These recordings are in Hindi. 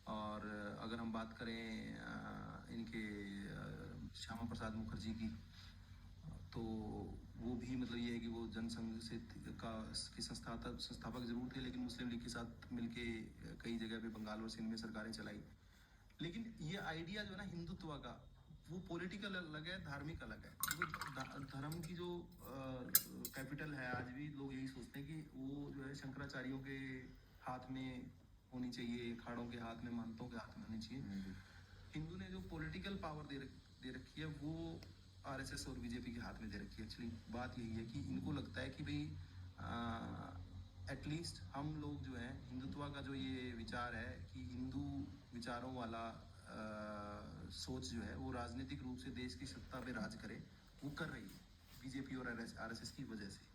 और अगर हम बात करें इनके श्यामा प्रसाद मुखर्जी की, तो वो भी मतलब ये है कि वो जनसंघ से की संस्थापक जरूर थे, लेकिन मुस्लिम लीग के साथ मिलके कई जगह पे बंगाल और सिंध में सरकारें चलाई। लेकिन ये आइडिया जो है ना हिंदुत्व का, वो पॉलिटिकल अलग है, धार्मिक अलग है। तो धर्म की जो कैपिटल है, आज भी लोग यही सोचते हैं कि वो जो है शंकराचार्यों के हाथ में होनी चाहिए, अखाड़ों के हाथ में, महंतों के हाथ में होनी चाहिए। हिंदू ने जो पॉलिटिकल पावर दे रखी है, वो आरएसएस और बीजेपी के हाथ में दे रखी है। एक्चुअली बात यही है कि इनको लगता है कि भाई एटलीस्ट हम लोग जो है हिंदुत्व का जो ये विचार है कि हिंदू विचारों वाला सोच जो है वो राजनीतिक रूप से देश की सत्ता पे राज करे, वो कर रही है बीजेपी और आरएसएस की वजह से।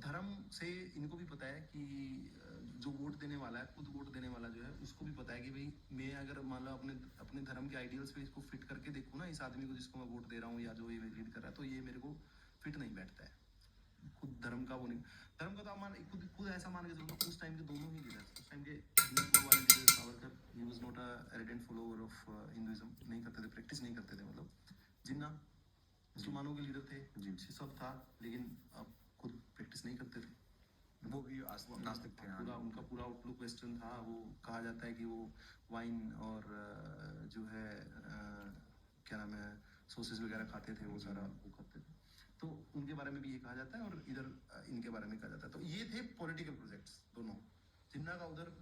धर्म से इनको भी पता है कि जो वोट देने वाला है, खुद वोट देने वाला जो है, उसको भी पता है कि भाई मैं अगर मान लो अपने अपने धर्म के आइडियल्स पे इसको फिट करके देखूँ ना, इस आदमी को जिसको मैं वोट दे रहा हूँ या जो ये लीड कर रहा है, तो ये मेरे को फिट नहीं बैठता है। खुद धर्म का वो नहीं, धर्म का तो आप मान खुद खुद ऐसा मान के चलो, उस टाइम के दोनों ही लीडर्स, उस टाइम के हिंदुत्व वाले leader Savarkar, he was not a ardent follower of Hinduism, नहीं करते थे, प्रैक्टिस नहीं करते थे, मतलब जिन्ना मुसलमानों के लीडर थे जी, सब था, लेकिन अब खुद प्रैक्टिस नहीं करते थे, वो भी नास्तिक थे। पूरा उनका पूरा आउटलुक वेस्टर्न था। वो कहा जाता है कि वो वाइन और जो है क्या नाम है, सॉसेज वगैरह खाते थे, वो सारा वो करते थे, तो उनके बारे में भी ये कहा जाता है, और इधर इनके बारे में कहा जाता है। तो ये थे पॉलिटिकल प्रोजेक्ट्स दोनों। जिन्ना का उधर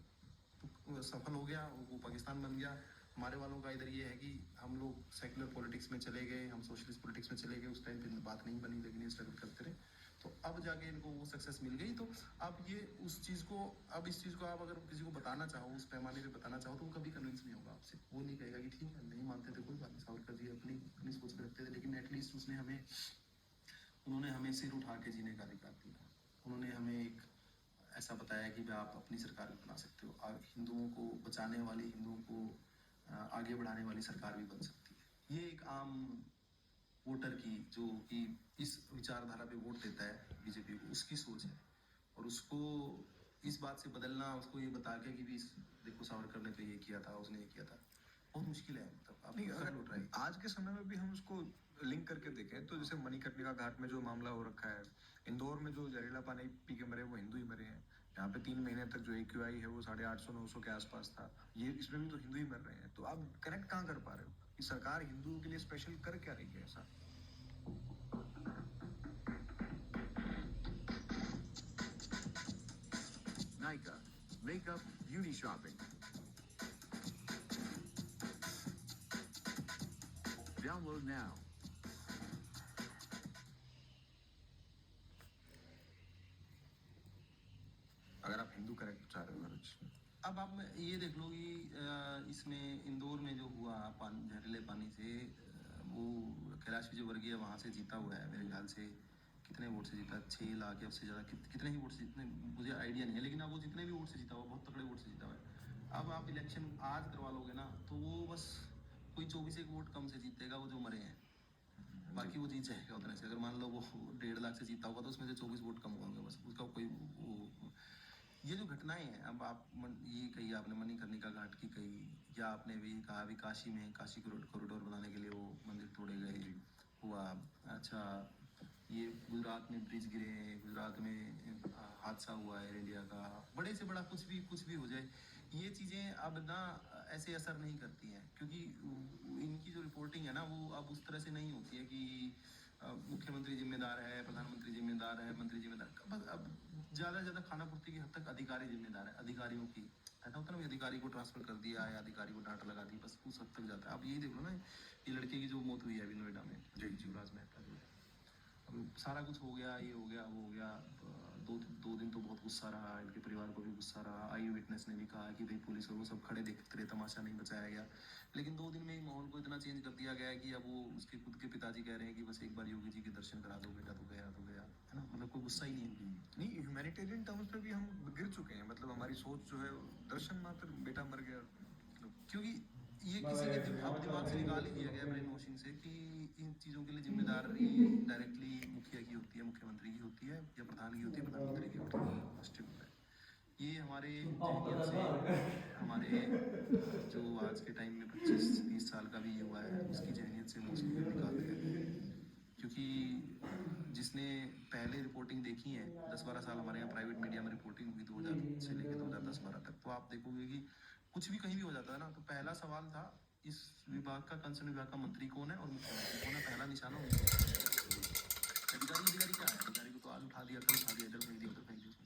सफल हो गया, वो पाकिस्तान बन गया। हमारे वालों का इधर ये है कि हम लोग सेकुलर पॉलिटिक्स में चले गए, हम सोशलिस्ट पॉलिटिक्स में चले गए। उस टाइम पे बात नहीं बनी, लेकिन ये स्ट्रगल करते रहे, तो अब जाके इनको वो सक्सेस मिल गई। तो अब ये उस चीज़ को, अब इस चीज़ को आप अगर किसी को बताना चाहो, उस पैमाने पे बताना चाहो, तो वो कभी कन्विंस नहीं होगा आपसे। वो नहीं कहेगा कि ठीक है, नहीं मानते थे, कोई बात नहीं, सावरकर जी अपनी अपनी सोच पे रखते थे, लेकिन एटलीस्ट उन्होंने हमें सिर उठा के जीने का अधिकार दिया। उन्होंने हमें एक ऐसा बताया कि भाई आप अपनी सरकार भी बना सकते हो, और हिंदुओं को बचाने वाली, हिंदुओं को आगे बढ़ाने वाली सरकार भी बन सकती है। ये एक आम वोटर की, जो कि इस विचारधारा पे वोट देता है बीजेपी को, उसकी सोच है। और उसको इस बात से बदलना, उसको ये बता के कि भी देखो सावरकर ने तो ये किया था, उसने ये किया था, बहुत मुश्किल है। मतलब आप नहीं, अगर आज के समय में भी हम उसको लिंक करके देखें तो जैसे मणिकर्णिका घाट में जो मामला हो रखा है, इंदौर में जो जहरीला पानी पी के मरे वो हिंदू ही मरे हैं, यहाँ पे 3 महीने तक जो AQI है वो 850-900 के आसपास था, ये इसमें भी तो हिंदू ही मर रहे हैं। तो आप कनेक्ट कहाँ कर पा रहे हो कि सरकार हिंदुओं के लिए स्पेशल कर क्या रही है ऐसा? Nika, makeup, beauty shopping. Download now. अगर आप हिंदू कनेक्ट चाह रहे हो इसमें, अब आप ये देख लो कि इसमें इंदौर में जो हुआ जहरीले पानी से, वो कैलाश विजयवर्गीय वहाँ से जीता हुआ है मेरे ख्याल से। कितने वोट से जीता, 6 लाख या उससे ज़्यादा, कितने ही वोट से, जितने मुझे आइडिया नहीं है, लेकिन अब वो जितने भी वोट से जीता हुआ, बहुत तगड़े वोट से जीता हुआ है। अब आप इलेक्शन आज करवा लोगे ना, तो वो बस कोई 24 वोट कम से जीतेगा, वो जो मरे हैं, बाकी वो जीत जाएगा उतने से। अगर मान लो वो 1.5 लाख से जीता होगा, तो उसमें से 24 वोट कम होंगे, बस उसका कोई वो। ये जो घटनाएं हैं, अब आप ये कही आपने मणिकर्णिका घाट की कही, या आपने भी कहा भी काशी में काशी कॉरिडोर बनाने के लिए वो मंदिर तोड़े गए हुआ। अच्छा, ये गुजरात में ब्रिज गिरे हैं, गुजरात में हादसा हुआ है एयर इंडिया का, बड़े से बड़ा कुछ भी हो जाए, ये चीज़ें अब ना ऐसे असर नहीं करती हैं, क्योंकि इनकी जो रिपोर्टिंग है ना, वो अब उस तरह से नहीं होती है कि मुख्यमंत्री जिम्मेदार है, प्रधानमंत्री जिम्मेदार है, मंत्री जिम्मेदार, बस अब ज़्यादा से ज़्यादा खाना पूर्ति की हद तक अधिकारी जिम्मेदार है, अधिकारियों की ऐसा होता है ना, अधिकारी को ट्रांसफर कर दिया है, अधिकारी को डांट लगा दी, बस उस हद तक जाता है। अब यही देख लो ना, ये लड़के की जो मौत हुई है अभी नोएडा में, जीवराज मेहता जो, अब सारा कुछ हो गया, ये हो गया, वो हो गया, दो दिन तो बहुत गुस्सा रहा, इनके परिवार को भी गुस्सा रहा। आई विटनेस ने भी कहा कि भाई पुलिस और वो सब खड़े देखते रहे, तमाशा नहीं बचाया गया। लेकिन 2 दिन में ही माहौल को इतना चेंज कर दिया गया है कि अब वो उसके खुद के पिताजी कह रहे हैं कि बस एक बार योगी जी के दर्शन करा दो, बेटा तो गया है ना, मतलब कोई गुस्सा ही नहीं है। नहीं, ह्यूमैनिटेरियन टर्म्स पे भी हम गिर चुके हैं, मतलब हमारी सोच जो है, दर्शन मात्र बेटा मर गया, क्योंकि ये किसी के अब दिमाग से निकाल ही दिया गया ब्रेन वॉशिंग से कि इन चीज़ों के लिए जिम्मेदारी डायरेक्टली मुखिया की होती है, मुख्यमंत्री की होती है, या प्रधान की होती है, प्रधानमंत्री की होती है, राष्ट्रीय होता है। ये हमारे जहनियत से, हमारे जो आज के टाइम में 25-30 साल का भी युवा है, उसकी जहनियत से मोस्टली निकाल दिया गया। क्योंकि जिसने पहले रिपोर्टिंग देखी है, 10-12 साल हमारे यहाँ प्राइवेट मीडिया में रिपोर्टिंग हुई 2000 से लेकर 2010-12 तक, तो आप देखोगे कि कुछ भी कहीं भी हो जाता है ना, तो पहला सवाल था इस विभाग का, कंसर्न विभाग का मंत्री कौन है और मुख्यमंत्री कौन है, पहला निशाना उनका। अधिकारी क्या है, अधिकारी को तो आज उठा दिया, कल उठा दिया, इधर फेंक दिया, उधर फेंक दिया,